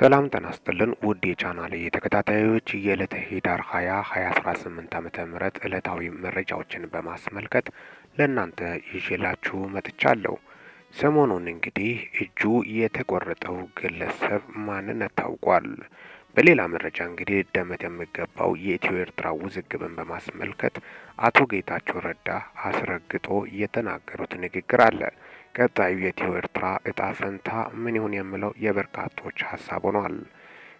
ሰላም ጤና ይስጥልን ውድ የቻናሌ ተከታታዮች የዕለተ ኅዳር 20 2018 ዓመተ ምህረት ዕለታዊ መረጃዎችን በማስመልከት ለእናንተ ይዤላችሁ መጥቻለሁ። ሰሞኑን እንግዲህ እጁ የተቆረጠው ግለሰብ ማንነት ታውቋል። በሌላ መረጃ እንግዲህ ደመት የሚገባው የኢትዮ ኤርትራ ውዝግብን በማስመልከት አቶ ጌታቸው ረዳ አስረግጦ የተናገሩት ንግግር አለ። ቀጣዩ የኢትዮ ኤርትራ እጣ ፈንታ ምን ይሁን የሚለው የበርካቶች ሀሳብ ሆኗል።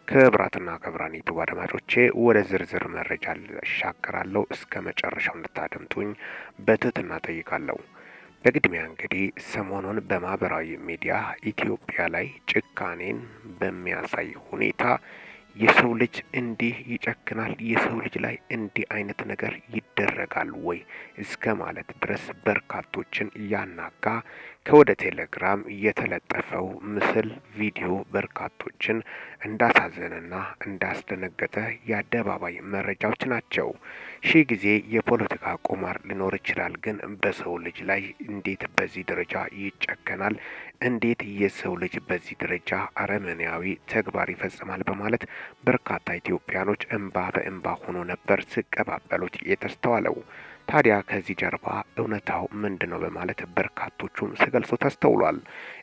ክቡራትና ክቡራን ዩቱብ አድማጮቼ ወደ ዝርዝር መረጃ እሻገራለሁ። እስከ መጨረሻው እንድታደምጡኝ በትህትና ጠይቃለሁ። በቅድሚያ እንግዲህ ሰሞኑን በማህበራዊ ሚዲያ ኢትዮጵያ ላይ ጭካኔን በሚያሳይ ሁኔታ የሰው ልጅ እንዲህ ይጨክናል፣ የሰው ልጅ ላይ እንዲህ አይነት ነገር ይደረጋል ወይ እስከ ማለት ድረስ በርካቶችን ያናጋ ከወደ ቴሌግራም የተለጠፈው ምስል ቪዲዮ በርካቶችን እንዳሳዘነና እንዳስደነገጠ የአደባባይ መረጃዎች ናቸው። ሺህ ጊዜ የፖለቲካ ቁማር ሊኖር ይችላል፣ ግን በሰው ልጅ ላይ እንዴት በዚህ ደረጃ ይጨከናል? እንዴት የሰው ልጅ በዚህ ደረጃ አረመኔያዊ ተግባር ይፈጽማል? በማለት በርካታ ኢትዮጵያኖች እንባ በእንባ ሆኖ ነበር ሲቀባበሉት የተስተዋለው። ታዲያ ከዚህ ጀርባ እውነታው ምንድነው? በማለት በርካቶቹም ሲገልጹ ተስተውሏል።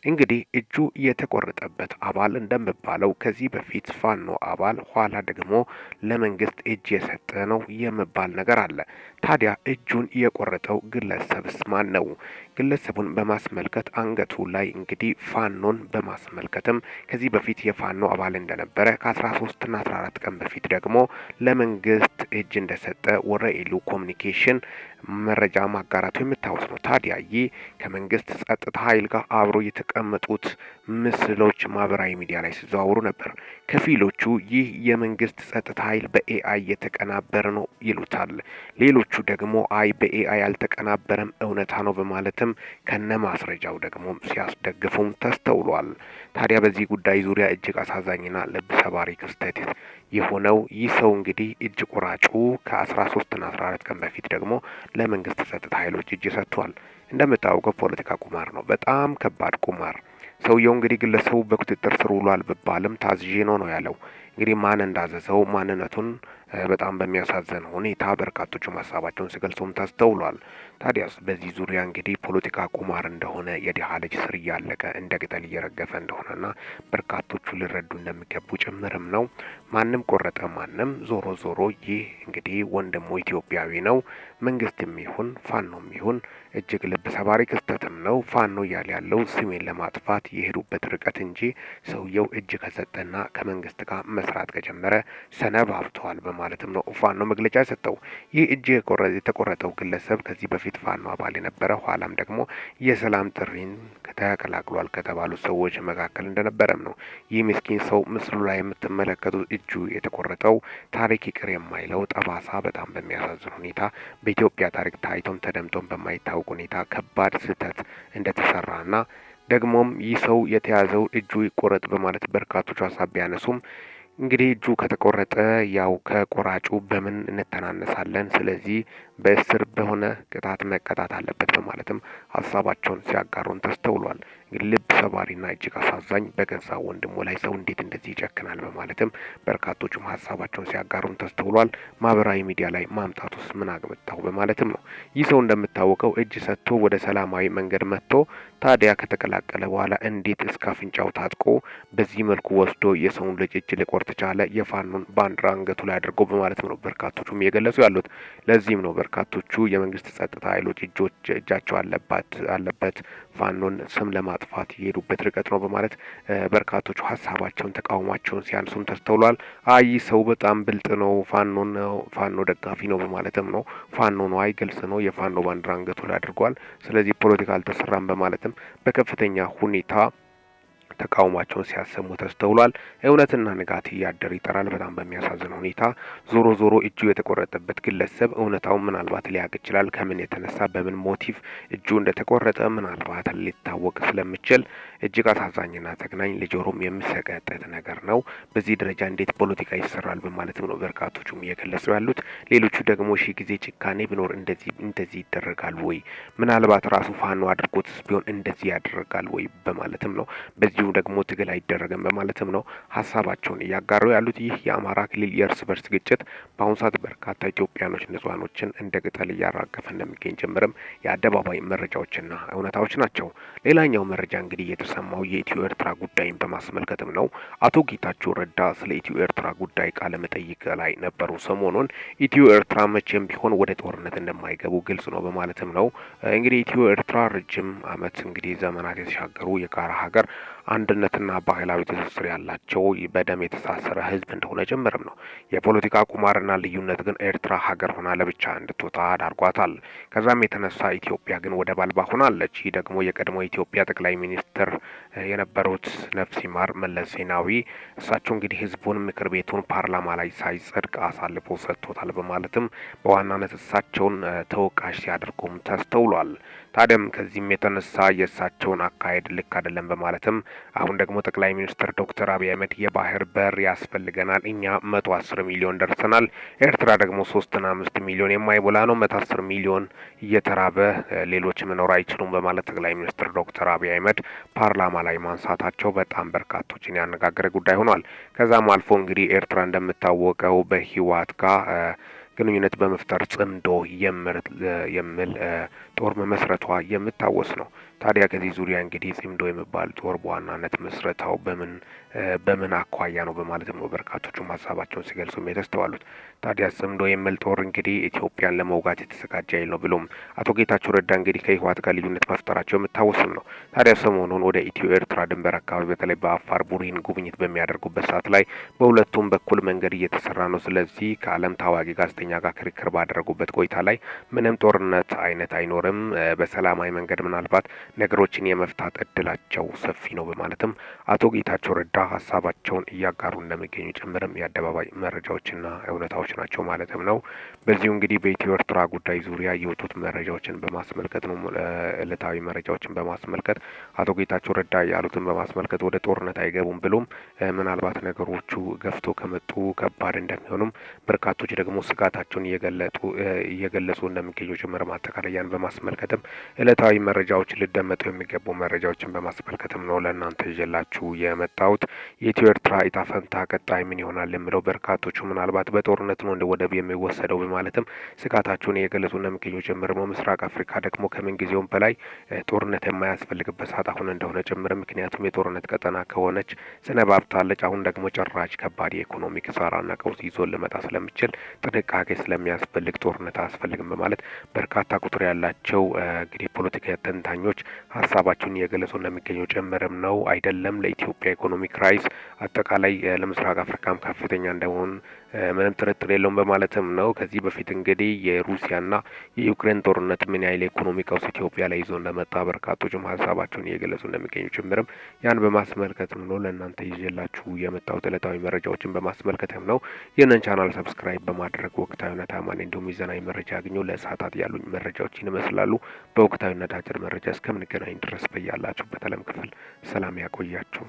እንግዲህ እጁ የተቆረጠበት አባል እንደሚባለው ከዚህ በፊት ፋኖ አባል ኋላ ደግሞ ለመንግስት እጅ የሰጠ ነው የሚባል ነገር አለ። ታዲያ እጁን የቆረጠው ግለሰብስ ማን ነው? ግለሰቡን በማስመልከት አንገቱ ላይ እንግዲህ ፋኖን በማስመልከትም ከዚህ በፊት የፋኖ አባል እንደነበረ ከ13 እና 14 ቀን በፊት ደግሞ ለመንግስት እጅ እንደሰጠ ወረኢሉ ኮሚኒኬሽን መረጃ ማጋራቱ የሚታወስ ነው። ታዲያ ይህ ከመንግስት ጸጥታ ኃይል ጋር አብሮ የተቀመጡት ምስሎች ማህበራዊ ሚዲያ ላይ ሲዘዋወሩ ነበር። ከፊሎቹ ይህ የመንግስት ጸጥታ ኃይል በኤአይ የተቀናበረ ነው ይሉታል። ሌሎቹ ደግሞ አይ በኤአይ አልተቀናበረም እውነታ ነው በማለትም ከነ ማስረጃው ደግሞ ሲያስደግፉም ተስተውሏል። ታዲያ በዚህ ጉዳይ ዙሪያ እጅግ አሳዛኝና ልብ ሰባሪ ክስተት የሆነው ይህ ሰው እንግዲህ እጅ ቆራጩ ከ13 እና 14 ቀን በፊት ደግሞ ለመንግስት ጸጥታ ኃይሎች እጅ ሰጥቷል። እንደምታውቀው ፖለቲካ ቁማር ነው፣ በጣም ከባድ ቁማር። ሰውየው እንግዲህ ግለሰቡ በቁጥጥር ስር ውሏል ቢባልም ታዝዤ ነው ያለው። እንግዲህ ማን እንዳዘዘው ማንነቱን በጣም በሚያሳዝን ሁኔታ በርካቶቹ ሀሳባቸውን ሲገልጹም ተስተውሏል። ታዲያስ በዚህ ዙሪያ እንግዲህ ፖለቲካ ቁማር እንደሆነ የድሃ ልጅ ስር እያለቀ እንደ ቅጠል እየረገፈ እንደሆነና በርካቶቹ ሊረዱ እንደሚገቡ ጭምርም ነው። ማንም ቆረጠ ማንም ዞሮ ዞሮ ይህ እንግዲህ ወንድሙ ኢትዮጵያዊ ነው። መንግስትም ይሁን ፋኖም ይሁን እጅግ ልብ ሰባሪ ክስተትም ነው። ፋኖ እያለ ያለው ስሜን ለማጥፋት የሄዱበት ርቀት እንጂ ሰውየው እጅ ከሰጠና ከመንግስት ጋር መስራት ከጀመረ ሰነባብተዋል በማለትም ነው ፋኖ መግለጫ የሰጠው። ይህ እጅ የተቆረጠው ግለሰብ ከዚህ በፊት ፋኖ አባል የነበረ ኋላም ደግሞ የሰላም ጥሪን ተቀላቅሏል ከተባሉ ሰዎች መካከል እንደነበረም ነው። ይህ ምስኪን ሰው ምስሉ ላይ የምትመለከቱት እጁ የተቆረጠው ታሪክ ይቅር የማይለው ጠባሳ በጣም በሚያሳዝን ሁኔታ በኢትዮጵያ ታሪክ ታይቶም ተደምጦም በማይታወቅ ሁኔታ ከባድ ስህተት እንደተሰራና ደግሞም ይህ ሰው የተያዘው እጁ ይቆረጥ በማለት በርካቶቹ ሀሳብ ቢያነሱም እንግዲህ እጁ ከተቆረጠ ያው ከቆራጩ በምን እንተናነሳለን? ስለዚህ በእስር በሆነ ቅጣት መቀጣት አለበት በማለትም ሀሳባቸውን ሲያጋሩን ተስተውሏል። እንግዲህ ልብ ሰባሪና እጅግ አሳዛኝ በገዛ ወንድሙ ላይ ሰው እንዴት እንደዚህ ይጨክናል በማለትም በርካቶቹም ሀሳባቸውን ሲያጋሩን ተስተውሏል። ማህበራዊ ሚዲያ ላይ ማምጣቱስ ምን አግብታው በማለትም ነው። ይህ ሰው እንደምታወቀው እጅ ሰጥቶ ወደ ሰላማዊ መንገድ መጥቶ ታዲያ ከተቀላቀለ በኋላ እንዴት እስከ አፍንጫው ታጥቆ በዚህ መልኩ ወስዶ የሰውን ልጅ እጅ ሊቆርጥ ቻለ? የፋኖን ባንዲራ አንገቱ ላይ አድርጎ በማለት ነው በርካቶቹም እየገለጹ ያሉት። ለዚህም ነው በርካቶቹ የመንግስት ጸጥታ ኃይሎች እጃቸው አለበት ፋኖን ስም ለማጥፋት የሄዱበት ርቀት ነው በማለት በርካቶቹ ሀሳባቸውን ተቃውሟቸውን ሲያንሱም ተስተውሏል። አይ ሰው በጣም ብልጥ ነው፣ ፋኖ ደጋፊ ነው በማለትም ነው ፋኖ ነው አይ ግልጽ ነው የፋኖ ባንዲራ አንገቱ ላይ አድርጓል፣ ስለዚህ ፖለቲካ አልተሰራም በማለትም በከፍተኛ ሁኔታ ተቃውሟቸውን ሲያሰሙ ተስተውሏል። እውነትና ንጋት እያደር ይጠራል። በጣም በሚያሳዝን ሁኔታ ዞሮ እጁ የተቆረጠበት ግለሰብ እውነታው ምናልባት ሊያውቅ ይችላል። ከምን የተነሳ በምን ሞቲቭ እጁ እንደተቆረጠ ምናልባት ሊታወቅ ስለሚችል እጅግ አሳዛኝና ዘግናኝ ለጆሮም የሚሰቀጥጥ ነገር ነው። በዚህ ደረጃ እንዴት ፖለቲካ ይሰራል በማለትም ነው በርካቶቹም እየገለጹ ያሉት። ሌሎቹ ደግሞ ሺህ ጊዜ ጭካኔ ቢኖር እንደዚህ ይደረጋል ወይ? ምናልባት ራሱ ፋኖ አድርጎትስ ቢሆን እንደዚህ ያደርጋል ወይ? በማለትም ነው በዚሁ ደግሞ ትግል አይደረግም በማለትም ነው ሀሳባቸውን እያጋሩ ያሉት። ይህ የአማራ ክልል የእርስ በርስ ግጭት በአሁኑ ሰዓት በርካታ ኢትዮጵያኖች ንጹሃኖችን እንደ ቅጠል እያራገፈ እንደሚገኝ ጭምርም የአደባባይ መረጃዎችና እውነታዎች ናቸው። ሌላኛው መረጃ እንግዲህ የተሰማው የኢትዮ ኤርትራ ጉዳይን በማስመልከትም ነው። አቶ ጌታቸው ረዳ ስለ ኢትዮ ኤርትራ ጉዳይ ቃለ መጠይቅ ላይ ነበሩ። ሰሞኑን ኢትዮ ኤርትራ መቼም ቢሆን ወደ ጦርነት እንደማይገቡ ግልጽ ነው በማለትም ነው እንግዲህ ኢትዮ ኤርትራ ረጅም ዓመት እንግዲህ ዘመናት የተሻገሩ የጋራ ሀገር አንድነትና ባህላዊ ትስስር ያላቸው በደም የተሳሰረ ህዝብ እንደሆነ ጭምርም ነው። የፖለቲካ ቁማርና ልዩነት ግን ኤርትራ ሀገር ሆና ለብቻ እንድትወጣ አድርጓታል። ከዛም የተነሳ ኢትዮጵያ ግን ወደብ አልባ ሆናለች። ይህ ደግሞ የቀድሞ ኢትዮጵያ ጠቅላይ ሚኒስትር የነበሩት ነፍስ ይማር መለስ ዜናዊ እሳቸው እንግዲህ ህዝቡን ምክር ቤቱን ፓርላማ ላይ ሳይጸድቅ አሳልፎ ሰጥቶታል በማለትም በዋናነት እሳቸውን ተወቃሽ ሲያደርጉም ተስተውሏል። ታዲያም ከዚህም የተነሳ የእሳቸውን አካሄድ ልክ አይደለም በማለትም አሁን ደግሞ ጠቅላይ ሚኒስትር ዶክተር አብይ አህመድ የባህር በር ያስፈልገናል፣ እኛ 110 ሚሊዮን ደርሰናል፣ ኤርትራ ደግሞ 3.5 ሚሊዮን የማይሞላ ነው፣ 110 ሚሊዮን እየተራበ ሌሎች መኖር አይችሉም በማለት ጠቅላይ ሚኒስትር ዶክተር አብይ አህመድ ፓርላማ ላይ ማንሳታቸው በጣም በርካቶችን ያነጋገረ ጉዳይ ሆኗል። ከዛም አልፎ እንግዲህ ኤርትራ እንደምታወቀው በህወሓት ጋር ግንኙነት በመፍጠር ጽምዶ የሚል ጦር መመስረቷ የምታወስ ነው። ታዲያ ከዚህ ዙሪያ እንግዲህ ጽምዶ የሚባል ጦር በዋናነት መስረታው በምን አኳያ ነው በማለትም ነው በርካቶቹም ሀሳባቸውን ሲገልጹም የተስተዋሉት። ታዲያ ጽምዶ የሚል ጦር እንግዲህ ኢትዮጵያን ለመውጋት የተዘጋጀ ኃይል ነው ብሎም አቶ ጌታቸው ረዳ እንግዲህ ከህወሓት ጋር ልዩነት መፍጠራቸው የምታወስም ነው። ታዲያ ሰሞኑን ወደ ኢትዮ ኤርትራ ድንበር አካባቢ በተለይ በአፋር ቡሬን ጉብኝት በሚያደርጉበት ሰዓት ላይ በሁለቱም በኩል መንገድ እየተሰራ ነው። ስለዚህ ከዓለም ታዋቂ ጋዜጠኛ ጋር ክርክር ባደረጉበት ቆይታ ላይ ምንም ጦርነት አይነት አይኖርም፣ በሰላማዊ መንገድ ምናልባት ነገሮችን የመፍታት እድላቸው ሰፊ ነው በማለትም አቶ ጌታቸው ረዳ ሀሳባቸውን እያጋሩ እንደሚገኙ ጭምርም የአደባባይ መረጃዎችና እውነታዎች ናቸው ማለትም ነው። በዚሁ እንግዲህ በኢትዮ ኤርትራ ጉዳይ ዙሪያ የወጡት መረጃዎችን በማስመልከት ነው ዕለታዊ መረጃዎችን በማስመልከት አቶ ጌታቸው ረዳ ያሉትን በማስመልከት ወደ ጦርነት አይገቡም ብሎም ምናልባት ነገሮቹ ገፍቶ ከመጡ ከባድ እንደሚሆኑም በርካቶች ደግሞ ስጋታቸውን እየገለጹ እንደሚገኙ ጭምር ማጠቃለያን በማስመልከትም ዕለታዊ መረጃዎች ሊደመጡ የሚገቡ መረጃዎችን በማስመልከትም ነው ለእናንተ ይዤላችሁ የመጣሁት። የኢትዮ ኤርትራ ዕጣ ፈንታ ቀጣይ ምን ይሆናል የሚለው በርካቶቹ ምናልባት በጦርነት ነው እንደ ወደብ የሚወሰደው በማለትም ስጋታቸውን እየገለጹ እንደሚገኙ ጭምር ነው። ምስራቅ አፍሪካ ደግሞ ከምን ጊዜውም በላይ ጦርነት የማያስፈልግበት ሰዓት አሁን እንደሆነ ጭምር፣ ምክንያቱም የጦርነት ቀጠና ከሆነች ሰነባብታለች። አሁን ደግሞ ጭራሽ ከባድ የኢኮኖሚ ኪሳራና ቀውስ ይዞ ሊመጣ ስለሚችል ጥንቃቄ ስለሚያስፈልግ ጦርነት አያስፈልግም በማለት በርካታ ቁጥር ያላቸው እንግዲህ ፖለቲካ ተንታኞች ሀሳባቸውን እየገለጹ እንደሚገኙ ጭምርም ነው። አይደለም ለኢትዮጵያ ኢኮኖሚ ክራይስ አጠቃላይ ለምስራቅ አፍሪካም ከፍተኛ እንደሆን ምንም ጥርጥር የለውም በማለትም ነው። ከዚህ በፊት እንግዲህ የሩሲያና የዩክሬን ጦርነት ምን ያህል ኢኮኖሚ ቀውስ ኢትዮጵያ ላይ ይዞ እንደመጣ በርካቶችም ሀሳባቸውን እየገለጹ እንደሚገኙ ጭምርም ያን በማስመልከትም ነው ለእናንተ ይዤላችሁ የመጣሁት ዕለታዊ መረጃዎችን በማስመልከትም ነው። ይህንን ቻናል ሰብስክራይብ በማድረግ ወቅታዊና ታማኝ እንዲሁም ሚዛናዊ መረጃ ያገኙ። ለሰዓታት ያሉኝ መረጃዎችን ይመስላሉ። በወቅታዊና አጭር መረጃ እስከምንገናኝ ድረስ በያላችሁበት ዓለም ክፍል ሰላም ያቆያችሁ።